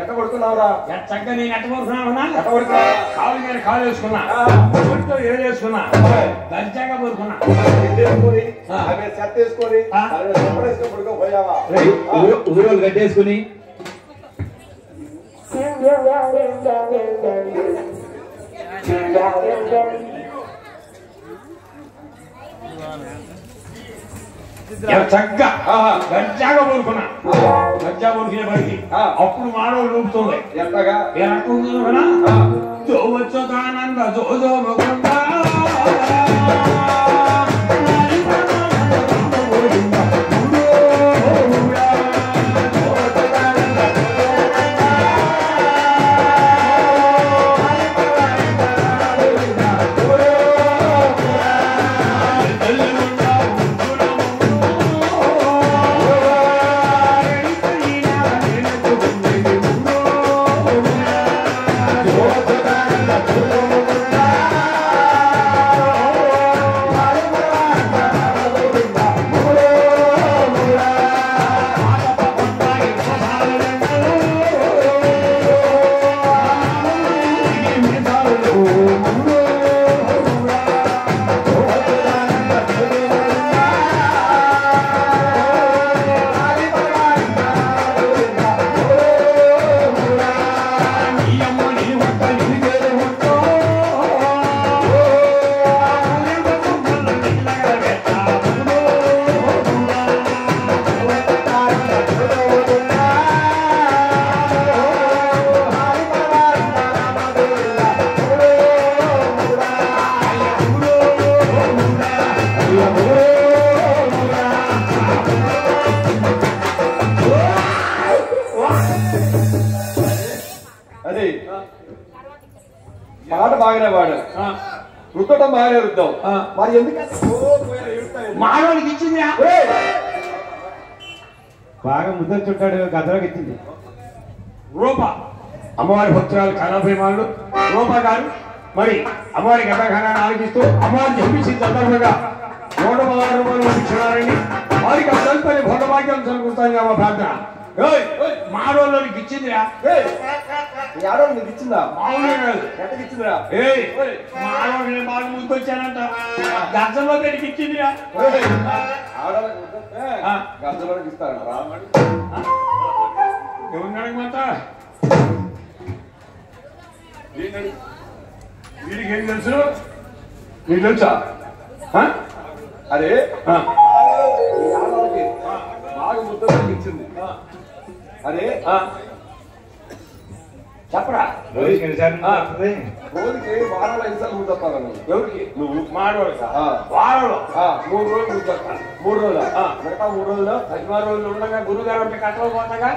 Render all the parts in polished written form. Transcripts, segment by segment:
ఎట్ట కొడుకున్నావురా? చక్కగా నేను ఎట్ట కోరుకున్నావునా? ఎట్ట కొడుకున్నా? కాలు మీద కాలు వేసుకున్నా, ఒంట్లో ఏడు వేసుకున్నా, దర్జాగా కోరుకున్నా. వేసుకొని ఆమె చెత్త వేసుకొని వేసుకొని పడుకోపోయావా? ఊరోళ్ళు గడ్డేసుకుని చక్కగా దర్జాగా కోరుకున్నా. దర్జా కోరుకునే పడికి అప్పుడు మానవులు రూపుతుంది. ఎంతగా ఏ రకం జోవచ్చుతానంద జోజో ముకుంద పాట బాగానే వాడు రుద్దటం బాగానే రుద్దాం. మరి ఎందుకంటే మానవుడికి ఇచ్చింది బాగా ముద్ద చుట్టాడు గదలోకి ఇచ్చింది. రూప అమ్మవారి భక్తురాలు కళాభిమానులు రూప గారు మరి అమ్మవారి గతగానాన్ని ఆలోచిస్తూ అమ్మవారిని చెప్పించిన సందర్భంగా 116 రూపాయలు పంపించున్నారని వారికి అసలు భోగభాగ్యం సమకూరుతాయి అమ్మ ప్రార్థన. మానవులోనికి ఇచ్చిందిరా. ఏడో నీకు ఇచ్చిందా? మామూలుగా కాదు, ఎట్టకి ఇచ్చిందిరా? మానవుడిని బాగా ముందుకొచ్చానంట గర్జంలో పెట్టి ఇచ్చిందిరా. గర్జలోకి ఇస్తారంట. ఎవరిని అడగమంట? వీడికి ఏం తెలుసు? నీకు తెలుసా? అరే ఆడవాళ్ళకి బాగా ముద్ద ఇచ్చింది. అరే చెప్పరా, రోజుకి రోజుకి వారంలో ఎన్నిసార్లు ముద్దొస్తాను? ఎవరికి? నువ్వు మానవుడికా? వారంలో 3 రోజులు ముద్దొస్తాను. 3 రోజులు మిగతా 3 రోజులు 16 రోజులు ఉండగా గురుగారు అంటే కట్టలు పోతాగా.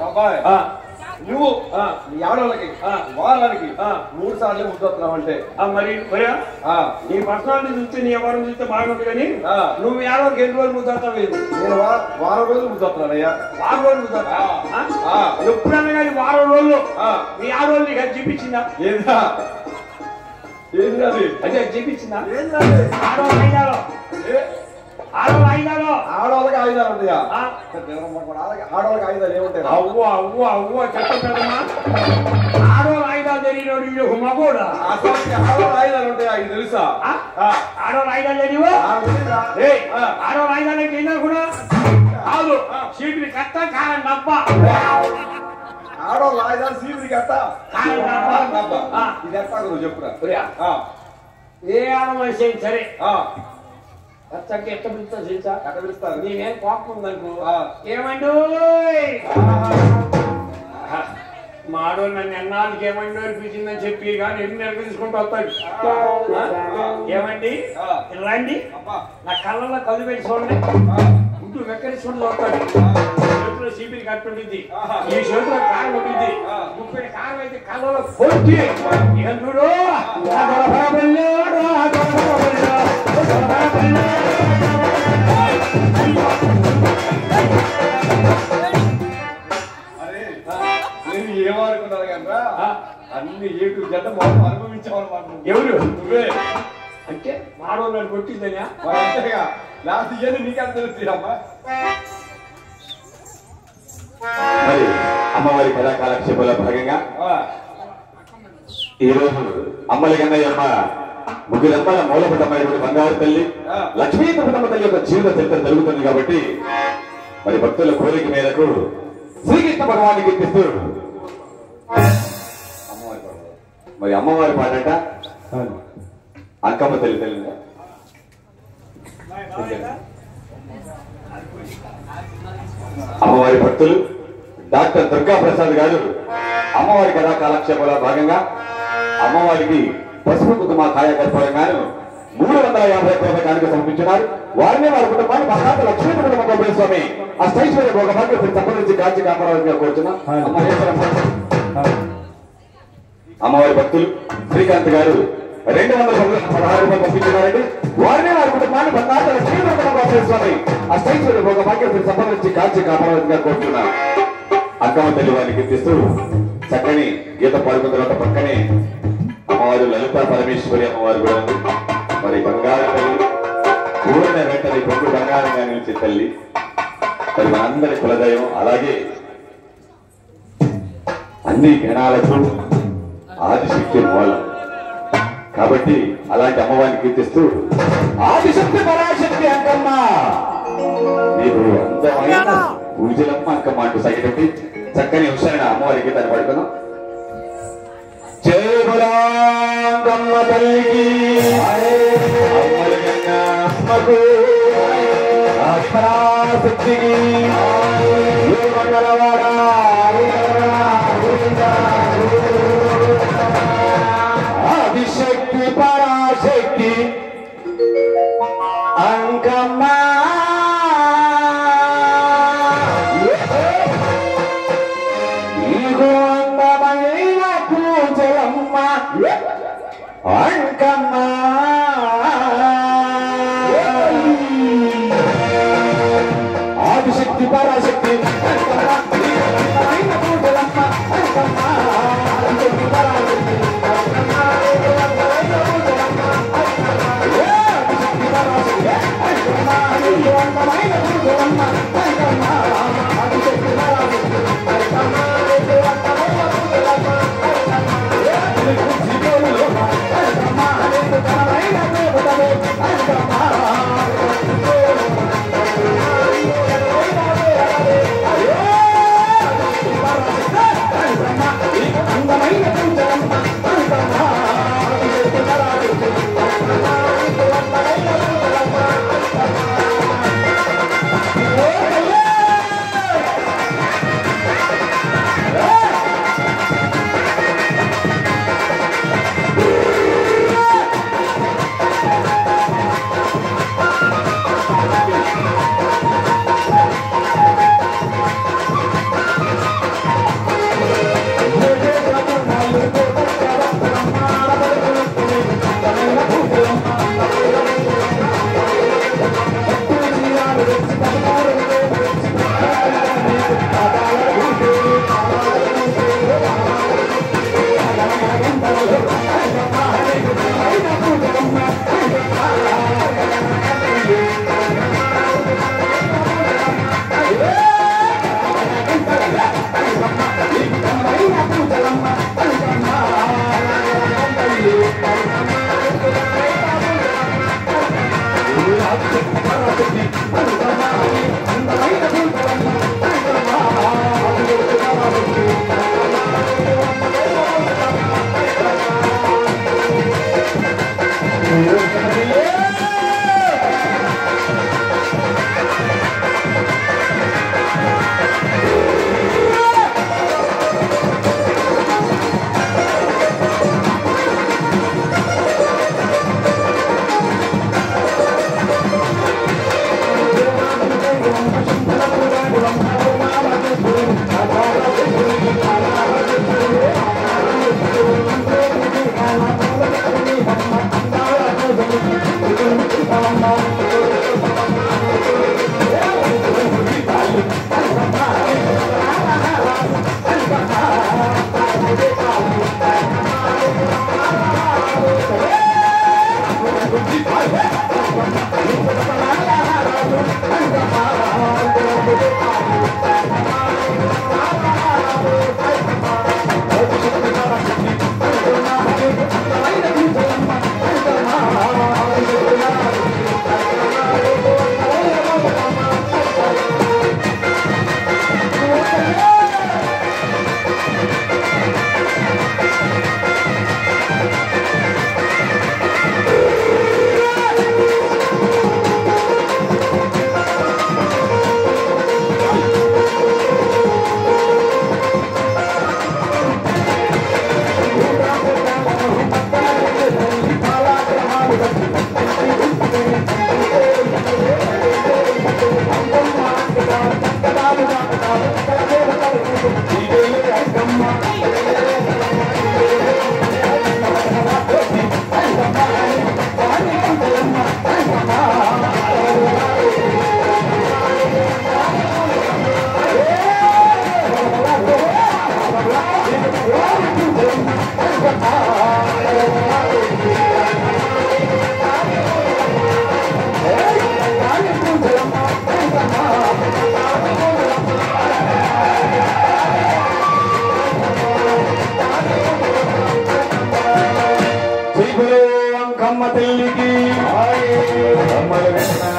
అబ్బాయి నువ్వు నీ ఆడవాళ్ళకి వారానికి 3 సార్లు ముద్దొస్తున్నావు అంటే మరి నీ పర్సనాలిటీ చూస్తే నీ ఎవరు చూస్తే బాగుంటుంది కానీ నువ్వు ఏడవరికి ఎన్ని రోజులు ముద్దొస్తావు? నేను వారం రోజులు ముద్దొస్తున్నానయ్యా. వారం రోజులు ముద్దొస్తా ఎప్పుడన్నా కానీ వారం రోజులు నీ ఆడవాళ్ళు నీకు అది చూపించిందా? ఏదా ఏంది అది? అదే చూపించిందా? ఆడవాళ్ళకి ఆయుధాలు ఉంటాయా? ఆడవాళ్ళకి ఆయుధాలు ఏముంటాయి? అవ్వ అవ్వ అవ్వ చెప్పమ్మా. ఆడవాళ్ళ ఆయుధాలు తెలియదు మగోడా? ఆడవాళ్ళ ఆయుధాలు ఉంటాయా? ఇది తెలుసా? ఆడవాళ్ళ ఆయుధాలు తెలియవు? ఆడవాళ్ళ ఆయుధాలు అంటే ఏంటనుకున్నా? కాదు, సీటుని కట్ట కారం డబ్బా. ఆడవాళ్ళ ఆయుధాలు సీటుని కట్ట కారం డబ్బా. ఇది ఎట్లా నువ్వు చెప్పురా. ఏ ఆడవాళ్ళు సరే చక్కగా ఎట్ట పిలుస్తా తెలుసా? ఎట్ట పిలుస్తారు? నేనేం కోపం ఉందనుకో ఏమండు మాడో నన్ను ఎన్నాళ్ళకి ఏమండి అనిపించిందని చెప్పి కానీ ఎన్ని నెలలు తీసుకుంటూ వస్తాడు. ఏమండి రండి నా కళ్ళల్లో కళ్ళు పెట్టి చూడండి, ఇంటూ వెక్కరించుకుంటూ వస్తాడు. చేతిలో సీపీలు కట్టుంటుంది, ఈ చేతిలో కారం ఉంటుంది, 30 కారం అయితే కళ్ళలో పొట్టి ఇక చూడు. నేను ఏమనుకున్నాను కన్నా అన్ని ఏడు జంట మొత్తం అనుభవించావన్నమాట. ఎవరు? నువ్వే. అంటే మాడవాళ్ళు కొట్టిందనే అంతేగా లాస్ట్ ఇయర్ నీకు అంత తెలుస్తామ్మా. అమ్మవారి కథా కాలక్షేపంలో భాగంగా ఈ రోజు అమ్మలి కన్నయ్యమ్మ ముగ్గురమ్మల మూలపటమైనటువంటి బంగారు తల్లి లక్ష్మీ తిరుపతమ్మ తల్లి యొక్క జీవిత చరిత్ర జరుగుతుంది కాబట్టి మరి భక్తుల కోరిక మేరకు శ్రీకృష్ణ భగవాన్ని కీర్తిస్తూ మరి అమ్మవారి పాటట అంకమ్మ తల్లి తల్లి అమ్మవారి భక్తులు డాక్టర్ దుర్గా ప్రసాద్ గారు అమ్మవారి కథా కాలక్షేపంలో భాగంగా అమ్మవారికి పసుపు కుంకుమ కాయకల్పంగాను 350 రూపాయలకు సమర్పించున్నారు. వారిని వారి కుటుంబాన్ని మహారాజ లక్ష్మీ కుటుంబ స్వామి ఆ స్టైశ్వర్య భోగమాకి సంబంధించి కాచి కాపాడాలని కోరుతున్నాం. అమ్మవారి భక్తులు శ్రీకాంత్ గారు 216 రూపాయలు పంపించున్నారండి. వారిని వారి కుటుంబాన్ని మహారాజ లక్ష్మీ కుటుంబ స్వామి ఆ స్టైశ్వర్య భోగమాకి సంబంధించి కాచి కాపాడాలని కోరుతున్నాం. అక్కమ్మ తల్లి వారిని కీర్తిస్తూ చక్కని గీత పాడుకున్న తర్వాత పక్కనే అమ్మవారు లలిత పరమేశ్వరి అమ్మవారు కూడా ఉంది. మరి బంగారు తల్లి ఊరిన వెంటనే కొంగు బంగారంగా నిలిచే తల్లి మరి మనందరి కులదైవం. అలాగే అన్ని గణాలకు ఆదిశక్తి మూలం కాబట్టి అలాంటి అమ్మవారిని కీర్తిస్తూ ఆదిశక్తి పరాశక్తి అంకమ్మ నీకు అందమైన పూజలమ్మ అంకమ్మ అంటూ సగిపెట్టి చక్కని హుషారైన అమ్మవారికి దాన్ని పడుకుందాం. జై బలాంగమ్మ తల్లికి అమ్మకు పరాశక్తికి ఆదిశక్తి పరాశక్తి అంకమ్మ అంకమ్మ ఆదిశక్తి పరాశక్తి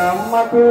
అమ్మకు